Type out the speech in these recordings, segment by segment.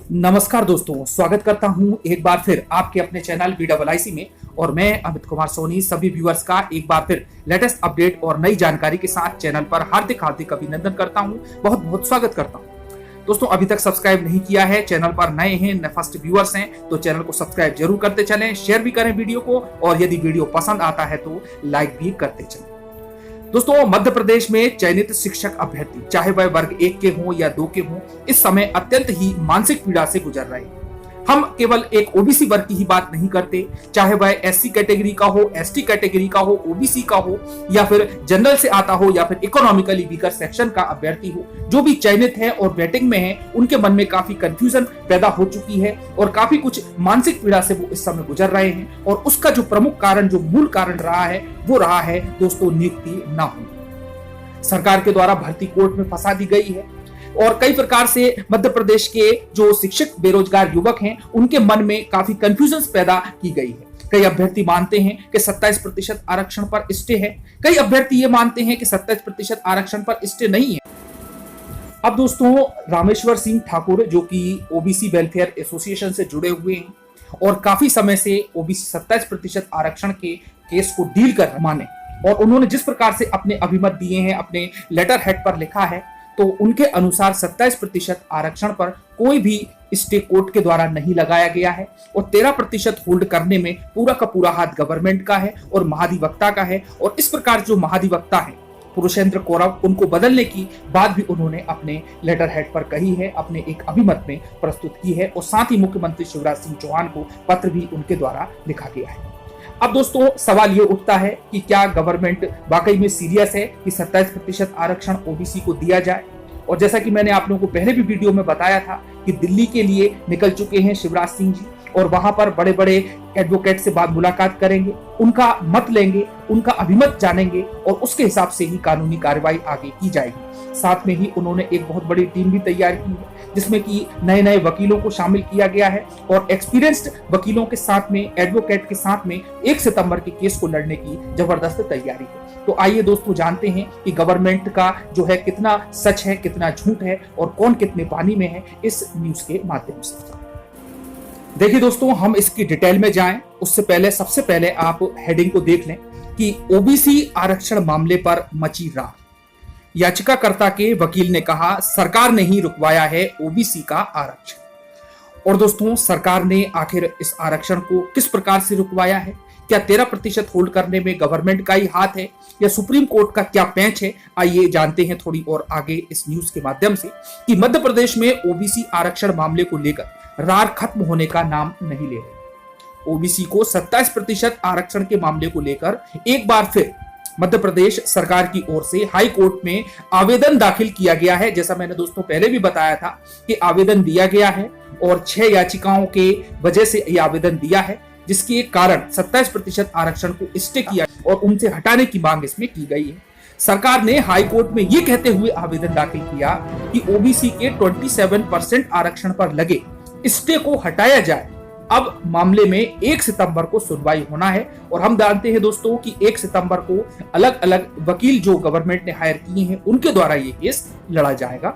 नमस्कार दोस्तों, स्वागत करता हूं एक बार फिर आपके अपने चैनल BIIC में। और मैं अमित कुमार सोनी सभी व्यूअर्स का एक बार फिर लेटेस्ट अपडेट और नई जानकारी के साथ चैनल पर हार्दिक अभिनंदन करता हूं, बहुत बहुत स्वागत करता हूं। दोस्तों, अभी तक सब्सक्राइब नहीं किया है, चैनल पर नए हैं, फर्स्ट व्यूअर्स हैं, तो चैनल को सब्सक्राइब जरूर करते चलें, शेयर भी करें वीडियो को, और यदि वीडियो पसंद आता है तो लाइक भी करते चलें। दोस्तों, मध्य प्रदेश में चयनित शिक्षक अभ्यर्थी, चाहे वह वर्ग 1 के हों या 2 के हों, इस समय अत्यंत ही मानसिक पीड़ा से गुजर रहे हैं। हम केवल एक ओबीसी वर्ग की ही बात नहीं करते, चाहे वह एससी कैटेगरी का हो, एसटी कैटेगरी का हो, ओबीसी का हो, या फिर जनरल से आता हो, या फिर इकोनॉमिकली वीकर सेक्शन का अभ्यर्थी हो, जो भी चयनित है और वेटिंग में है, उनके मन में काफी कंफ्यूजन पैदा हो चुकी है और काफी कुछ मानसिक पीड़ा से वो इस समय गुजर रहे हैं। और उसका जो प्रमुख कारण, जो मूल कारण रहा है, वो रहा है दोस्तों नियुक्ति न होना। सरकार के द्वारा भर्ती कोर्ट में फंसा दी गई है और कई प्रकार से मध्य प्रदेश के जो शिक्षक बेरोजगार युवक हैं, उनके मन में काफी कंफ्यूजन पैदा की गई है। कई अभ्यर्थी मानते हैं कि 27% आरक्षण पर स्टे है, कई अभ्यर्थी ये मानते हैं कि 27% आरक्षण पर स्टे नहीं है। अब दोस्तों, रामेश्वर सिंह ठाकुर, जो कि ओबीसी वेलफेयर एसोसिएशन से जुड़े हुए हैं और काफी समय से ओबीसी 27% आरक्षण के केस को डील कर माने, और उन्होंने जिस प्रकार से अपने अभिमत दिए हैं, अपने लेटर हेड पर लिखा है, तो उनके अनुसार 27% आरक्षण पर कोई भी स्टे कोर्ट के द्वारा नहीं लगाया गया है और 13% होल्ड करने में पूरा का पूरा हाथ गवर्नमेंट का है और महाधिवक्ता का है। और इस प्रकार जो महाधिवक्ता है पुरुषेंद्र कौरव, उनको बदलने की बात भी उन्होंने अपने लेटर हेड पर कही है, अपने एक अभिमत में प्रस्तुत की है, और साथ ही मुख्यमंत्री शिवराज सिंह चौहान को पत्र भी उनके द्वारा लिखा गया है। अब दोस्तों, सवाल ये उठता है कि क्या गवर्नमेंट वाकई में सीरियस है कि 27% आरक्षण ओबीसी को दिया जाए। और जैसा कि मैंने आप लोगों को पहले भी वीडियो में बताया था कि दिल्ली के लिए निकल चुके हैं शिवराज सिंह जी, और वहां पर बड़े बड़े एडवोकेट से बात मुलाकात करेंगे, उनका मत लेंगे, उनका अभिमत जानेंगे, और उसके हिसाब से ही कानूनी कार्रवाई आगे की जाएगी। साथ में ही उन्होंने एक बहुत बड़ी टीम भी तैयार की है, जिसमें कि नए नए वकीलों को शामिल किया गया है, और एक्सपीरियंस्ड वकीलों के साथ में, एडवोकेट के साथ में 1 सितंबर के केस को लड़ने की जबरदस्त तैयारी है। तो आइए दोस्तों, जानते हैं कि गवर्नमेंट का जो है कितना सच है, कितना झूठ है, और कौन कितने पानी में है, इस न्यूज के माध्यम से। देखिए दोस्तों, हम इसकी डिटेल में जाएं उससे पहले सबसे पहले आप हेडिंग को देख लें कि ओबीसी आरक्षण मामले पर मची रार। याचिकाकर्ता के वकील ने कहा, सरकार ने ही रुकवाया है ओबीसी का आरक्षण। और दोस्तों, सरकार ने आखिर इस आरक्षण को किस प्रकार से रुकवाया है? क्या 13% होल्ड करने में गवर्नमेंट का ही हाथ है या सुप्रीम कोर्ट का क्या पेंच है? आइए जानते हैं थोड़ी और आगे इस न्यूज के माध्यम से कि मध्य प्रदेश में ओबीसी आरक्षण मामले को लेकर रार खत्म होने का नाम नहीं ले रहे। ओबीसी को 27% आरक्षण के मामले को लेकर एक बार फिर मध्य प्रदेश सरकार की ओर से हाई कोर्ट में आवेदन दाखिल किया गया है। जैसा मैंने दोस्तों पहले भी बताया था कि आवेदन दिया गया है और 6 याचिकाओं के वजह से यह आवेदन दिया है, जिसके कारण 27% आरक्षण को स्टे किया और उनसे हटाने की मांग इसमें की गई है। सरकार ने हाई कोर्ट में यह कहते हुए आवेदन दाखिल किया कि ओबीसी के 27% आरक्षण पर लगे स्टे को हटाया जाए। अब मामले में 1 सितंबर को सुनवाई होना है, और हम जानते हैं दोस्तों कि 1 सितंबर को अलग अलग वकील जो गवर्नमेंट ने हायर किए हैं, उनके द्वारा ये केस लड़ा जाएगा।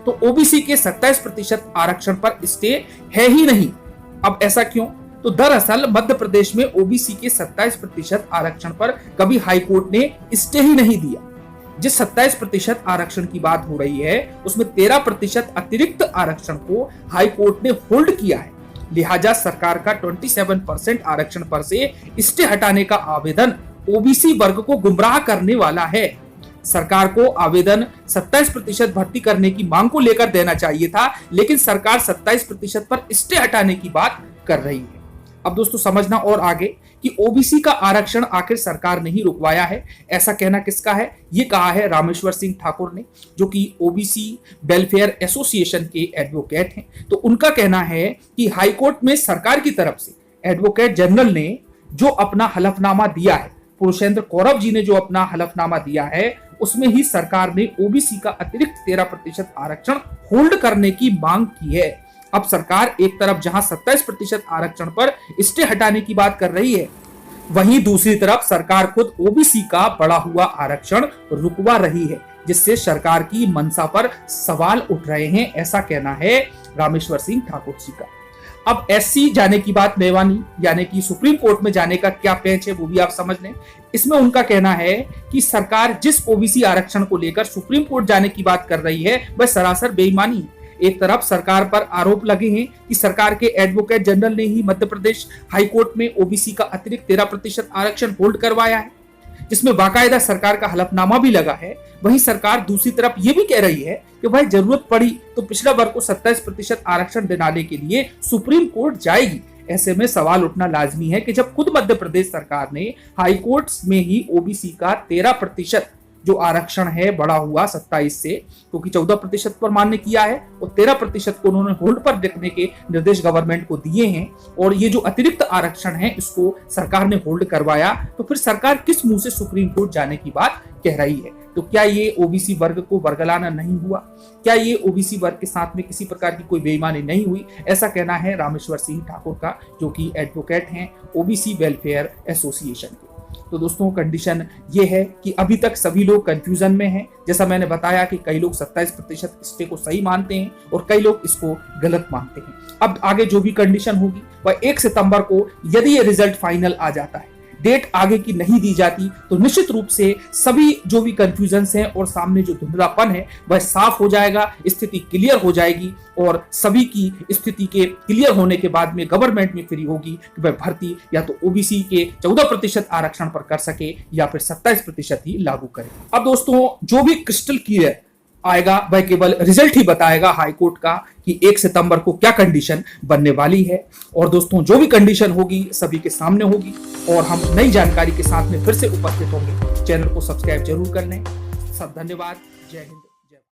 तो ओबीसी के 27% आरक्षण पर स्टे है ही नहीं। अब ऐसा क्यों? तो दरअसल मध्य प्रदेश में ओबीसी के 27% आरक्षण पर कभी हाई कोर्ट ने स्टे ही नहीं दिया। जिस 27% आरक्षण की बात हो रही है, उसमें 13% अतिरिक्त आरक्षण को हाई कोर्ट ने होल्ड किया है। लिहाजा सरकार का 27% आरक्षण पर से स्टे हटाने का आवेदन ओबीसी वर्ग को गुमराह करने वाला है। सरकार को आवेदन 27% भर्ती करने की मांग को लेकर देना चाहिए था, लेकिन सरकार 27% पर स्टे हटाने की बात कर रही है। अब दोस्तों, समझना और आगे कि ओबीसी का आरक्षण आखिर सरकार ने ही रुकवाया है, ऐसा कहना किसका है? ये कहा है रामेश्वर सिंह ठाकुर ने, जो कि ओबीसी वेलफेयर एसोसिएशन के एडवोकेट हैं। तो उनका कहना है कि हाईकोर्ट में सरकार की तरफ से एडवोकेट जनरल ने जो अपना हलफनामा दिया है, पुरुषेंद्र कौरव जी ने जो अपना हलफनामा दिया है, उसमें ही सरकार ने ओबीसी का अतिरिक्त 13% आरक्षण होल्ड करने की मांग की है। अब सरकार एक तरफ जहां 27% आरक्षण पर स्टे हटाने की बात कर रही है, वहीं दूसरी तरफ सरकार खुद ओबीसी का बढ़ा हुआ आरक्षण रुकवा रही है। जिससे सरकार की मंशा पर सवाल उठ रहे हैं, ऐसा कहना है रामेश्वर सिंह ठाकुर जी का। अब एससी जाने की बात मेवानी यानी कि सुप्रीम कोर्ट में जाने का क्या पेच है वो भी आप समझ लें। इसमें उनका कहना है कि सरकार जिस ओबीसी आरक्षण को लेकर सुप्रीम कोर्ट जाने की बात कर रही है वह सरासर बेईमानी है। एक तरफ सरकार पर आरोप लगे हैं कि सरकार के एडवोकेट जनरल ने ही मध्य प्रदेश हाईकोर्ट में ओबीसी का अतिरिक्त 13% आरक्षण होल्ड करवाया है, जिसमें बाकायदा सरकार का हलफनामा भी लगा है। वहीं सरकार दूसरी तरफ ये भी कह रही है कि भाई जरूरत पड़ी तो पिछड़ा वर्ग को 27% आरक्षण दिलाने के लिए सुप्रीम कोर्ट जाएगी। ऐसे में सवाल उठना लाजमी है कि जब खुद मध्य प्रदेश सरकार ने हाई कोर्ट में ही ओबीसी का 13% जो आरक्षण है बढ़ा हुआ 27 से, क्योंकि 14% पर मान्य किया है और 13% को उन्होंने होल्ड पर रखने के निर्देश गवर्नमेंट को दिए हैं, और ये जो अतिरिक्त आरक्षण है इसको सरकार ने होल्ड करवाया, तो फिर सरकार किस मुंह से सुप्रीम कोर्ट जाने की बात कह रही है? तो क्या ये ओबीसी वर्ग को बरगलाना नहीं हुआ? क्या ये ओबीसी वर्ग के साथ में किसी प्रकार की कोई बेईमानी नहीं हुई? ऐसा कहना है रामेश्वर सिंह ठाकुर का, जो कि एडवोकेट हैं ओबीसी वेलफेयर एसोसिएशन के। तो दोस्तों कंडीशन ये है कि अभी तक सभी लोग कंफ्यूजन में हैं। जैसा मैंने बताया कि कई लोग 27% स्टे को सही मानते हैं और कई लोग इसको गलत मानते हैं। अब आगे जो भी कंडीशन होगी वह 1 सितंबर को, यदि ये रिजल्ट फाइनल आ जाता है, डेट आगे की नहीं दी जाती, तो निश्चित रूप से सभी जो भी कंफ्यूजन्स हैं और सामने जो धुंधलापन है वह साफ हो जाएगा, स्थिति क्लियर हो जाएगी और सभी की स्थिति के क्लियर होने के बाद में गवर्नमेंट में फ्री होगी कि वह भर्ती या तो ओबीसी के 14% आरक्षण पर कर सके या फिर 27% ही लागू करे। अब दोस्तों जो भी क्रिस्टल क्लियर आएगा वह केवल रिजल्ट ही बताएगा हाईकोर्ट का कि 1 सितंबर को क्या कंडीशन बनने वाली है। और दोस्तों जो भी कंडीशन होगी सभी के सामने होगी और हम नई जानकारी के साथ में फिर से उपस्थित होंगे। चैनल को सब्सक्राइब जरूर कर लें। सब धन्यवाद। जय हिंद।